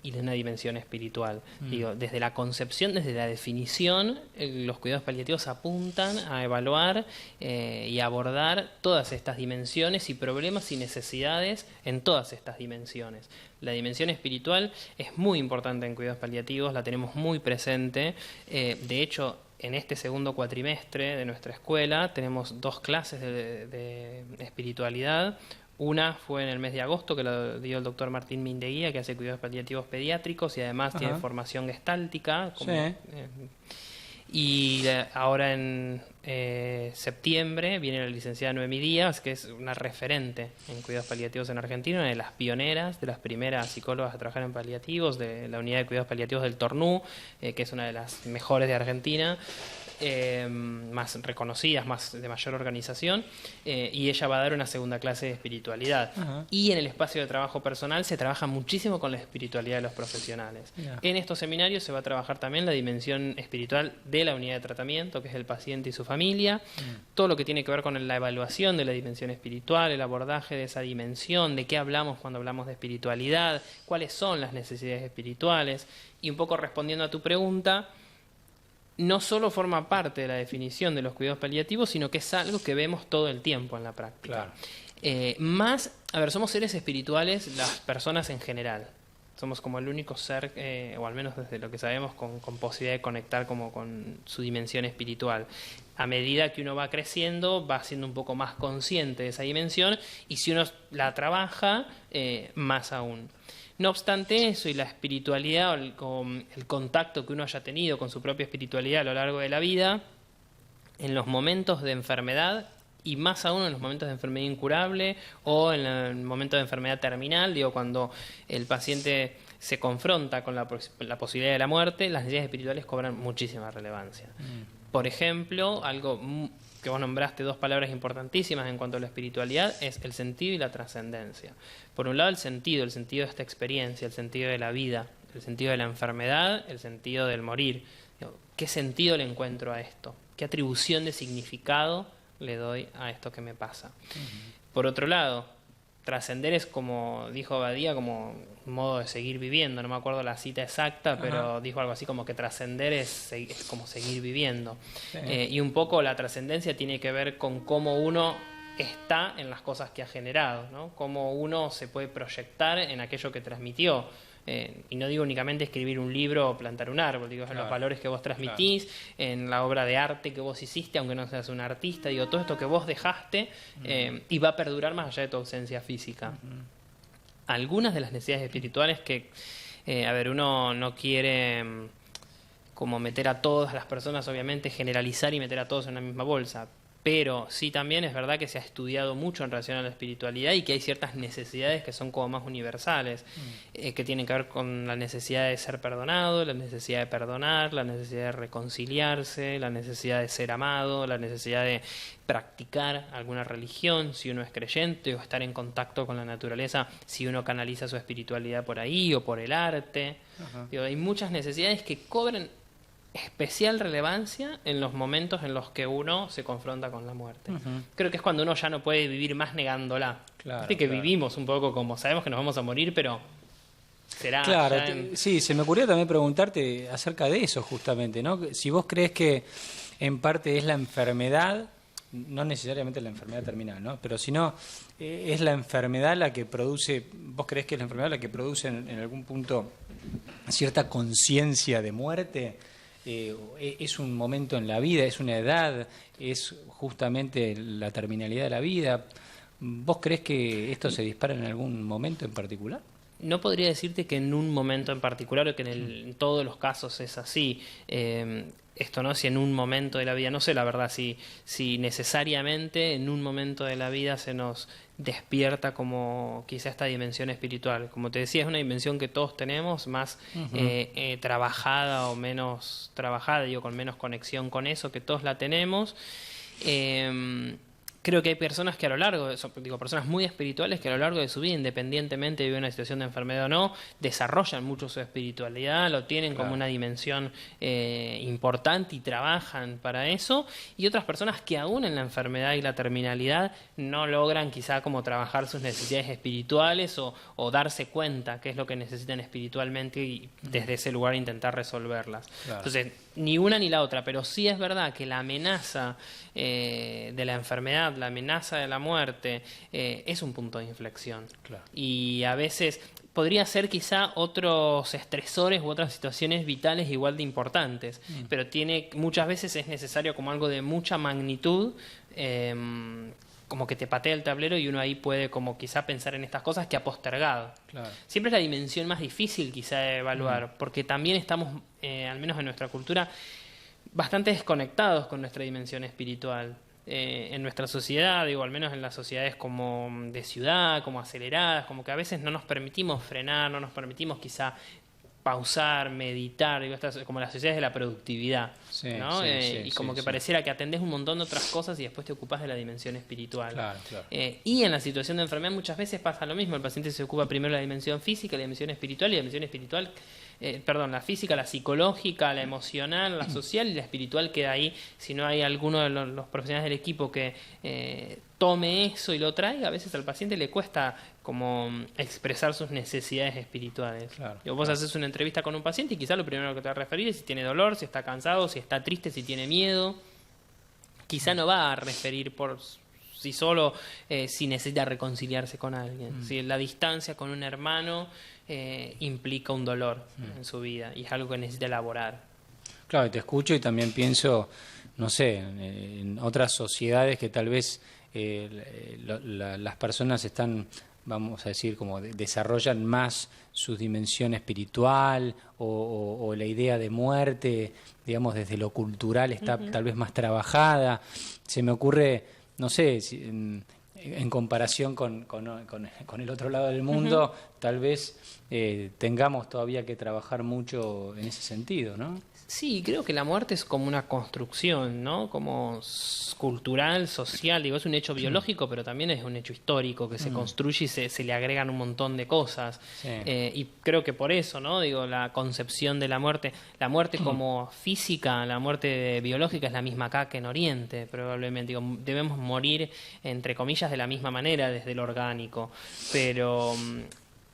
y una dimensión espiritual. Digo, desde la concepción, desde la definición, los cuidados paliativos apuntan a evaluar y abordar todas estas dimensiones y problemas y necesidades en todas estas dimensiones. La dimensión espiritual es muy importante en cuidados paliativos, la tenemos muy presente. De hecho, en este segundo cuatrimestre de nuestra escuela tenemos 2 clases de espiritualidad. Una fue en el mes de agosto, que lo dio el doctor Martín Mindeguía, que hace cuidados paliativos pediátricos y además tiene formación gestáltica. Y ahora en septiembre viene la licenciada Noemí Díaz, que es una referente en cuidados paliativos en Argentina, una de las pioneras, de las primeras psicólogas a trabajar en paliativos, de la unidad de cuidados paliativos del Tornú, que es una de las mejores de Argentina. Más reconocidas, de mayor organización, y ella va a dar una segunda clase de espiritualidad. Y en el espacio de trabajo personal se trabaja muchísimo con la espiritualidad de los profesionales. En estos seminarios se va a trabajar también la dimensión espiritual de la unidad de tratamiento, que es el paciente y su familia, todo lo que tiene que ver con la evaluación de la dimensión espiritual, el abordaje de esa dimensión, de qué hablamos cuando hablamos de espiritualidad, cuáles son las necesidades espirituales, y un poco respondiendo a tu pregunta, no solo forma parte de la definición de los cuidados paliativos, sino que es algo que vemos todo el tiempo en la práctica. Somos seres espirituales las personas en general. Somos como el único ser, o al menos desde lo que sabemos, con posibilidad de conectar como con su dimensión espiritual. A medida que uno va creciendo, va siendo un poco más consciente de esa dimensión, y si uno la trabaja, más aún. No obstante eso, y la espiritualidad, o el contacto que uno haya tenido con su propia espiritualidad a lo largo de la vida, en los momentos de enfermedad, y más aún en los momentos de enfermedad incurable o en el momento de enfermedad terminal, cuando el paciente se confronta con la posibilidad de la muerte, las necesidades espirituales cobran muchísima relevancia. Por ejemplo, algo que vos nombraste, 2 palabras importantísimas en cuanto a la espiritualidad, es el sentido y la trascendencia. Por un lado, el sentido de esta experiencia, el sentido de la vida, el sentido de la enfermedad, el sentido del morir. ¿Qué sentido le encuentro a esto? ¿Qué atribución de significado le doy a esto que me pasa? Por otro lado, trascender es, como dijo Badía, como un modo de seguir viviendo. No me acuerdo la cita exacta, pero dijo algo así como que trascender es como seguir viviendo. Y un poco la trascendencia tiene que ver con cómo uno está en las cosas que ha generado, ¿no? Cómo uno se puede proyectar en aquello que transmitió. Y no digo únicamente escribir un libro o plantar un árbol, digo, en los valores que vos transmitís, en la obra de arte que vos hiciste, aunque no seas un artista, digo, todo esto que vos dejaste y va a perdurar más allá de tu ausencia física. Algunas de las necesidades espirituales que, uno no quiere como meter a todas las personas, obviamente, generalizar y meter a todos en una misma bolsa. Pero sí también es verdad que se ha estudiado mucho en relación a la espiritualidad y que hay ciertas necesidades que son como más universales, que tienen que ver con la necesidad de ser perdonado, la necesidad de perdonar, la necesidad de reconciliarse, la necesidad de ser amado, la necesidad de practicar alguna religión, si uno es creyente, o estar en contacto con la naturaleza, si uno canaliza su espiritualidad por ahí o por el arte. Digo, hay muchas necesidades que cobran especial relevancia en los momentos en los que uno se confronta con la muerte. Creo que es cuando uno ya no puede vivir más negándola. Vivimos un poco como sabemos que nos vamos a morir, pero será... Sí, se me ocurrió también preguntarte acerca de eso justamente, ¿no? Si vos crees que en parte es la enfermedad, no necesariamente la enfermedad terminal, ¿no? Pero si no, es la enfermedad la que produce, ¿vos creés que es la enfermedad la que produce en algún punto cierta conciencia de muerte? Es un momento en la vida, es una edad, es justamente la terminalidad de la vida. ¿Vos creés que esto se dispara en algún momento en particular? no podría decirte que en un momento en particular o que en todos los casos es así. Esto, ¿no? Si en un momento de la vida, no sé la verdad, si necesariamente en un momento de la vida se nos despierta como quizá esta dimensión espiritual. Como te decía, es una dimensión que todos tenemos, más trabajada o menos trabajada, digo, con menos conexión con eso, que todos la tenemos. Creo que hay personas que a lo largo de personas muy espirituales que a lo largo de su vida, independientemente de una situación de enfermedad o no, desarrollan mucho su espiritualidad, lo tienen como una dimensión importante y trabajan para eso. Y otras personas que aún en la enfermedad y la terminalidad no logran quizá como trabajar sus necesidades espirituales o darse cuenta qué es lo que necesitan espiritualmente y desde ese lugar intentar resolverlas. Claro. Entonces, ni una ni la otra, pero sí es verdad que la amenaza de la enfermedad, la amenaza de la muerte, es un punto de inflexión. Claro. Y a veces podría ser quizá otros estresores u otras situaciones vitales igual de importantes, pero muchas veces es necesario como algo de mucha magnitud, como que te patea el tablero y uno ahí puede como quizá pensar en estas cosas que ha postergado. Claro. Siempre es la dimensión más difícil quizá de evaluar, porque también estamos, al menos en nuestra cultura, bastante desconectados con nuestra dimensión espiritual. En nuestra sociedad, digo, al menos en las sociedades como de ciudad, como aceleradas, como que a veces no nos permitimos frenar, no nos permitimos quizá pausar, meditar, digo, como las sociedades de la productividad, sí, ¿no? Y como que pareciera que atendés un montón de otras cosas y después te ocupás de la dimensión espiritual. Claro, claro. Y en la situación de enfermedad muchas veces pasa lo mismo, el paciente se ocupa primero de la dimensión física, la dimensión espiritual, y la dimensión espiritual, la física, la psicológica, la emocional, la social y la espiritual queda ahí. Si no hay alguno de los profesionales del equipo que tome eso y lo traiga, a veces al paciente le cuesta como expresar sus necesidades espirituales. Claro, vos haces una entrevista con un paciente y quizás lo primero que te va a referir es si tiene dolor, si está cansado, si está triste, si tiene miedo. Quizá no va a referir por sí solo si necesita reconciliarse con alguien. Si la distancia con un hermano implica un dolor en su vida y es algo que necesita elaborar. Claro, te escucho y también pienso, no sé, en otras sociedades que tal vez las personas están, vamos a decir, como desarrollan más su dimensión espiritual o la idea de muerte, digamos, desde lo cultural está tal vez más trabajada. Se me ocurre, no sé, en comparación con el otro lado del mundo, tal vez tengamos todavía que trabajar mucho en ese sentido, ¿no? Sí, creo que la muerte es como una construcción, ¿no? Como cultural, social, digo, es un hecho biológico, pero también es un hecho histórico que se construye y se le agregan un montón de cosas. Sí. Y creo que por eso, ¿no? Digo, la concepción de la muerte como física, la muerte biológica es la misma acá que en Oriente, probablemente. Digo, debemos morir, entre comillas, de la misma manera, desde lo orgánico, pero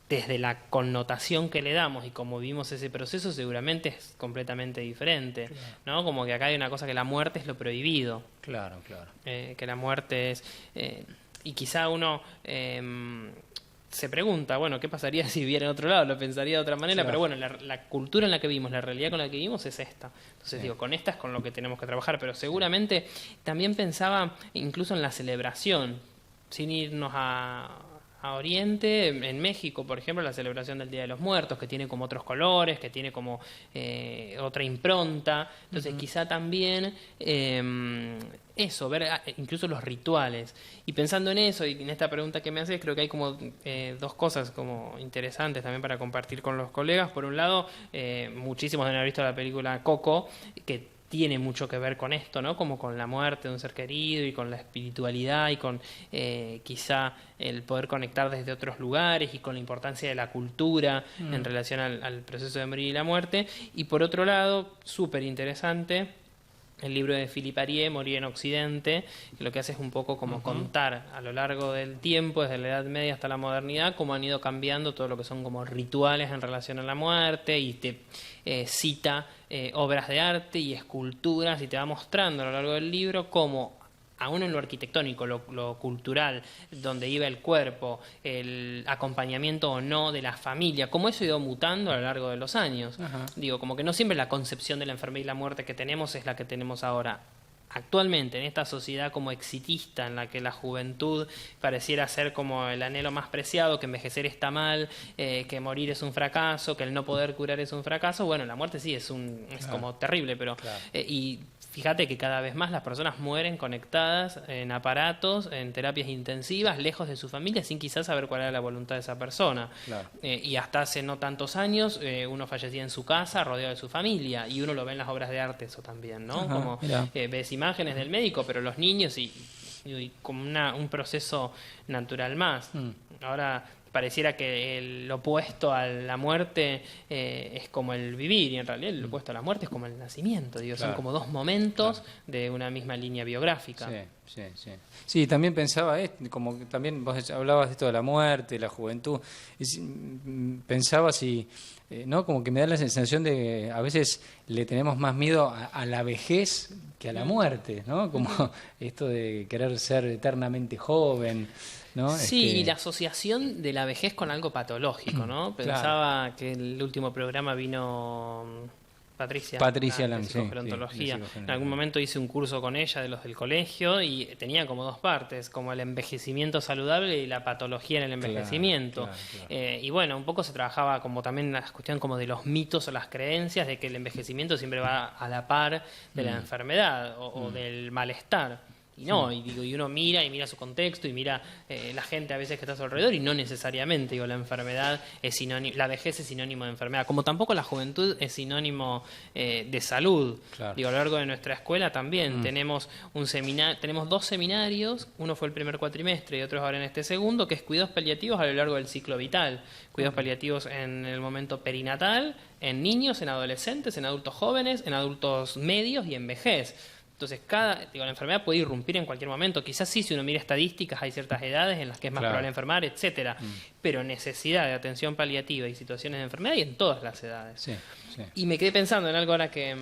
desde la connotación que le damos y cómo vivimos ese proceso seguramente es completamente diferente, claro, ¿no? Como que acá hay una cosa que la muerte es lo prohibido. Claro, claro. Que la muerte es... y quizá uno se pregunta, bueno, ¿qué pasaría si viviera en otro lado? Lo pensaría de otra manera, claro, pero bueno, la cultura en la que vivimos, la realidad con la que vivimos es esta. Entonces digo, con esta es con lo que tenemos que trabajar, pero seguramente también pensaba incluso en la celebración, sin irnos a Oriente, en México, por ejemplo, la celebración del Día de los Muertos, que tiene como otros colores, que tiene como otra impronta. Entonces, quizá también eso, ver incluso los rituales. Y pensando en eso, y en esta pregunta que me haces, creo que hay como dos cosas como interesantes también para compartir con los colegas. Por un lado, muchísimos deben haber visto la película Coco, que tiene mucho que ver con esto, ¿no? Como con la muerte de un ser querido y con la espiritualidad y con quizá el poder conectar desde otros lugares y con la importancia de la cultura en relación al proceso de morir y la muerte. Y por otro lado, súper interesante, el libro de Philippe Arié, Morir en Occidente, que lo que hace es un poco como contar a lo largo del tiempo, desde la Edad Media hasta la modernidad, cómo han ido cambiando todo lo que son como rituales en relación a la muerte, y te cita obras de arte y esculturas, y te va mostrando a lo largo del libro cómo, aún en lo arquitectónico, lo cultural, donde iba el cuerpo, el acompañamiento o no de la familia, cómo eso ha ido mutando a lo largo de los años. Digo, como que no siempre la concepción de la enfermedad y la muerte que tenemos es la que tenemos ahora. actualmente en esta sociedad como exitista en la que la juventud pareciera ser como el anhelo más preciado, que envejecer está mal, que morir es un fracaso, que el no poder curar es un fracaso, bueno, la muerte sí es como terrible, pero y fíjate que cada vez más las personas mueren conectadas en aparatos, en terapias intensivas, lejos de su familia, sin quizás saber cuál era la voluntad de esa persona. Y hasta hace no tantos años uno fallecía en su casa, rodeado de su familia, y uno lo ve en las obras de arte eso también, ¿no? Como ves imágenes del médico, pero los niños y como un proceso natural más. Ahora pareciera que el opuesto a la muerte es como el vivir, y en realidad el opuesto a la muerte es como el nacimiento. Digo, son como dos momentos de una misma línea biográfica. Sí, también pensaba, como que también vos hablabas de esto de la muerte, de la juventud, pensaba si, ¿no? Como que me da la sensación de que a veces le tenemos más miedo a la vejez que a la muerte, ¿no? Como esto de querer ser eternamente joven, ¿no? Sí, y la asociación de la vejez con algo patológico, ¿no? Pensaba que el último programa vino Patricia Lang, gerontología. En algún momento hice un curso con ella de los del colegio y tenía como dos partes, como el envejecimiento saludable y la patología en el envejecimiento. Y bueno, un poco se trabajaba como también la cuestión como de los mitos o las creencias de que el envejecimiento siempre va a la par de la enfermedad o del malestar. Y no, y uno mira su contexto y mira la gente a veces que está a su alrededor y no necesariamente, la enfermedad es sinónimo, la vejez es sinónimo de enfermedad, como tampoco la juventud es sinónimo de salud. A lo largo de nuestra escuela también tenemos tenemos 2 seminarios, uno fue el primer cuatrimestre y otro es ahora en este segundo, que es cuidados paliativos a lo largo del ciclo vital. Cuidados paliativos en el momento perinatal, en niños, en adolescentes, en adultos jóvenes, en adultos medios y en vejez. Entonces, la enfermedad puede irrumpir en cualquier momento. Quizás sí, si uno mira estadísticas, hay ciertas edades en las que es más probable enfermar, etcétera. Pero necesidad de atención paliativa y situaciones de enfermedad hay en todas las edades. Y me quedé pensando en algo ahora que,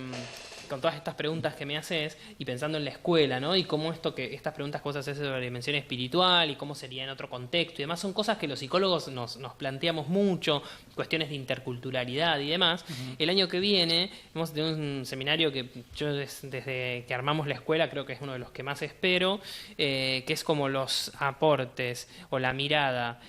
con todas estas preguntas que me haces, y pensando en la escuela, ¿no? Y cómo estas preguntas que vos haces sobre la dimensión espiritual y cómo sería en otro contexto y demás, son cosas que los psicólogos nos planteamos mucho, cuestiones de interculturalidad y demás. El año que viene vamos a tener un seminario que yo desde que armamos la escuela creo que es uno de los que más espero, que es como los aportes o la mirada,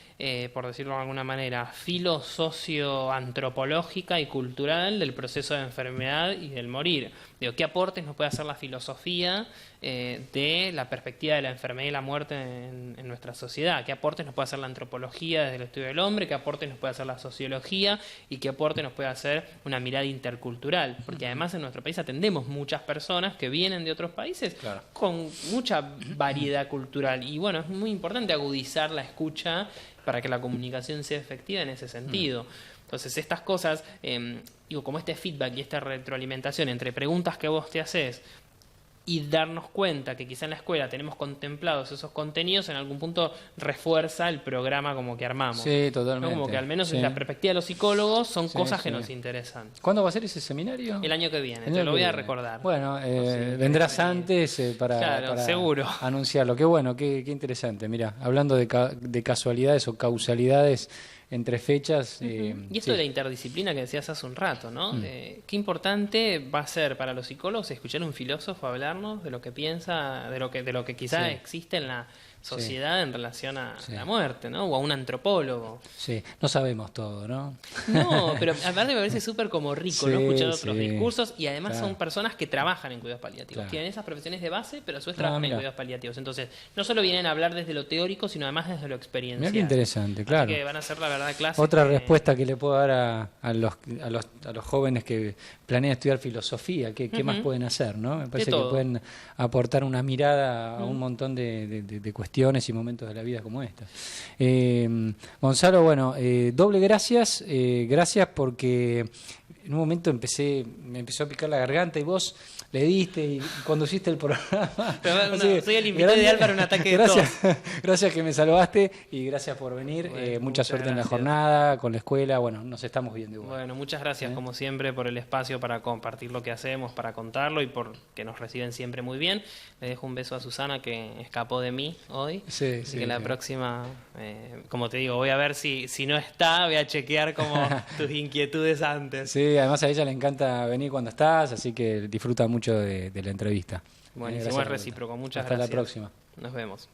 por decirlo de alguna manera, filo-socio-antropológica y cultural del proceso de enfermedad y del morir. ¿Qué aportes nos puede hacer la filosofía de la perspectiva de la enfermedad y la muerte en nuestra sociedad? ¿Qué aportes nos puede hacer la antropología desde el estudio del hombre? ¿Qué aportes nos puede hacer la sociología? ¿Y qué aporte nos puede hacer una mirada intercultural? Porque además en nuestro país atendemos muchas personas que vienen de otros países con mucha variedad cultural. Y bueno, es muy importante agudizar la escucha para que la comunicación sea efectiva en ese sentido. Entonces, estas cosas, como este feedback y esta retroalimentación entre preguntas que vos te haces y darnos cuenta que quizá en la escuela tenemos contemplados esos contenidos, en algún punto refuerza el programa como que armamos. Sí, totalmente. ¿No? Como que al menos desde la perspectiva de los psicólogos son cosas que nos interesan. ¿Cuándo va a ser ese seminario? El año que viene, te lo voy a recordar. Bueno, vendrás antes para seguro anunciarlo. Qué bueno, qué interesante. Mira, hablando de casualidades o causalidades entre fechas. Y esto de la interdisciplina que decías hace un rato, ¿no? Qué importante va a ser para los psicólogos escuchar a un filósofo hablarnos de lo que piensa, de lo que quizá existe en la sociedad en relación a la muerte, ¿no? O a un antropólogo. Sí, no sabemos todo, ¿no? No, pero aparte me parece súper como rico, ¿no? Escuchar otros discursos, y además son personas que trabajan en cuidados paliativos, tienen esas profesiones de base, pero a su vez trabajan en cuidados paliativos. Entonces, no solo vienen a hablar desde lo teórico, sino además desde lo experiencial. Mira qué interesante, Así que van a ser la verdad clases. Otra respuesta que le puedo dar a los jóvenes que planean estudiar filosofía, ¿qué más pueden hacer, no? Me parece que pueden aportar una mirada a un montón de cuestiones y momentos de la vida como esta. Gonzalo, bueno, doble gracias porque en un momento me empezó a picar la garganta y vos le diste y conduciste el programa. Pero, soy el invitado ideal para un ataque de tos. Gracias que me salvaste y gracias por venir. Mucha suerte en la jornada, con la escuela. Bueno, nos estamos viendo igual. Bueno, muchas gracias como siempre por el espacio para compartir lo que hacemos, para contarlo y por que nos reciben siempre muy bien. Le dejo un beso a Susana que escapó de mí hoy. Así que la próxima, como te digo, voy a ver si no está, voy a chequear como tus inquietudes antes. Sí, Sí, además a ella le encanta venir cuando estás, así que disfruta mucho de la entrevista. Buenísimo, Gracias es por la recíproco. Muchas Hasta gracias. la próxima. Nos vemos.